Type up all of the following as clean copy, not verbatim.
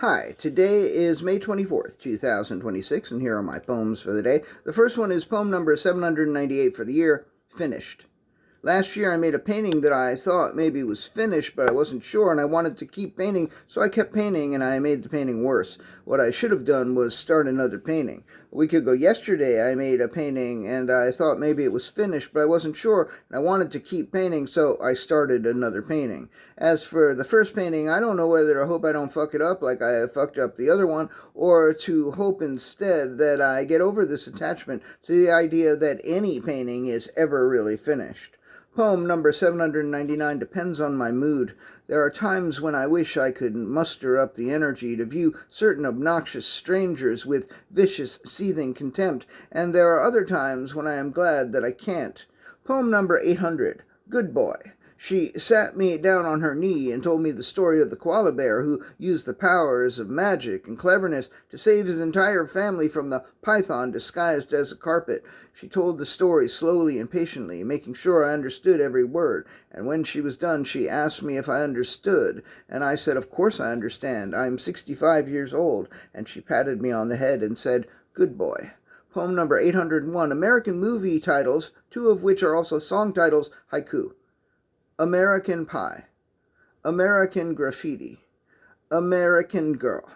Hi, today is May 24th, 2026, and here are my poems for the day. The first one is poem number 798 for the year, Finished. Last year I made a painting that I thought maybe was finished, but I wasn't sure, and I wanted to keep painting, so I kept painting, and I made the painting worse. What I should have done was start another painting. A week ago yesterday I made a painting, and I thought maybe it was finished, but I wasn't sure, and I wanted to keep painting, so I started another painting. As for the first painting, I don't know whether to hope I don't fuck it up like I fucked up the other one, or to hope instead that I get over this attachment to the idea that any painting is ever really finished. Poem number 799 depends on my mood. There are times when I wish I could muster up the energy to view certain obnoxious strangers with vicious, seething contempt, and there are other times when I am glad that I can't. Poem number 800, Good Boy. She sat me down on her knee and told me the story of the koala bear who used the powers of magic and cleverness to save his entire family from the python disguised as a carpet. She told the story slowly and patiently, making sure I understood every word, and when she was done she asked me if I understood, and I said, "Of course I understand. I'm 65 years old," and she patted me on the head and said, "Good boy." Poem number 801, American movie titles, two of which are also song titles, haiku. American Pie, American Graffiti, American Girl.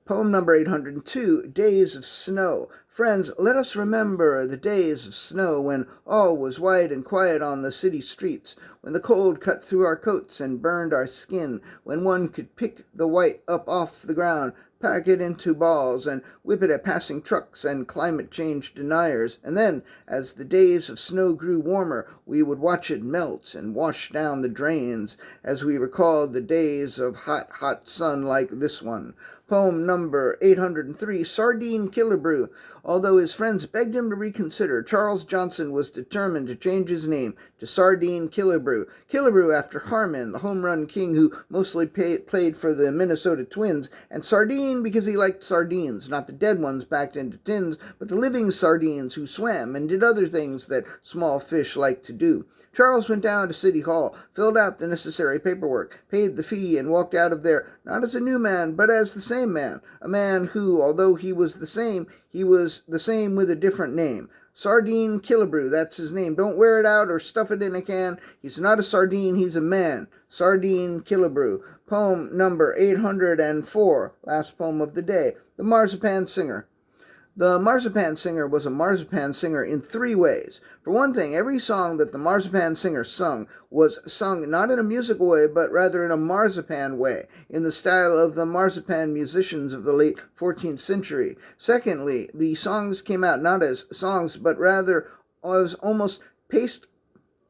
Poem number 802, Days of Snow. Friends, let us remember the days of snow when all was white and quiet on the city streets, when the cold cut through our coats and burned our skin, when one could pick the white up off the ground, pack it into balls, and whip it at passing trucks and climate change deniers. And then, as the days of snow grew warmer, we would watch it melt and wash down the drains, as we recalled the days of hot, hot sun like this one. Poem number 803, Sardine Killebrew. Although his friends begged him to reconsider, Charles Johnson was determined to change his name to Sardine Killebrew. Killebrew after Harmon, the home run king who mostly played for the Minnesota Twins, and Sardine because he liked sardines, not the dead ones packed into tins, but the living sardines who swam and did other things that small fish like to do. Charles went down to City Hall, filled out the necessary paperwork, paid the fee, and walked out of there not as a new man, but as the same man. A man who, although he was the same with a different name. Sardine Killebrew, that's his name. Don't wear it out or stuff it in a can. He's not a sardine, he's a man. Sardine Killebrew. Poem number 804, last poem of the day. The Marzipan Singer. The Marzipan Singer was a marzipan singer in three ways. For one thing, every song that the Marzipan Singer sung was sung not in a musical way, but rather in a marzipan way, in the style of the marzipan musicians of the late 14th century. Secondly, the songs came out not as songs, but rather as almost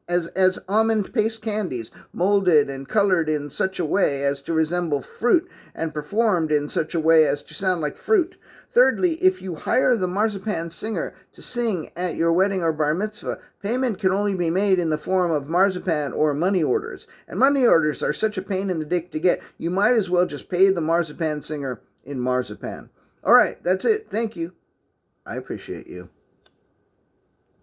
as almond paste candies, molded and colored in such a way as to resemble fruit, and performed in such a way as to sound like fruit. Thirdly, if you hire the marzipan singer to sing at your wedding or bar mitzvah, payment can only be made in the form of marzipan or money orders. And money orders are such a pain in the dick to get, you might as well just pay the marzipan singer in marzipan. All right, that's it. Thank you. I appreciate you.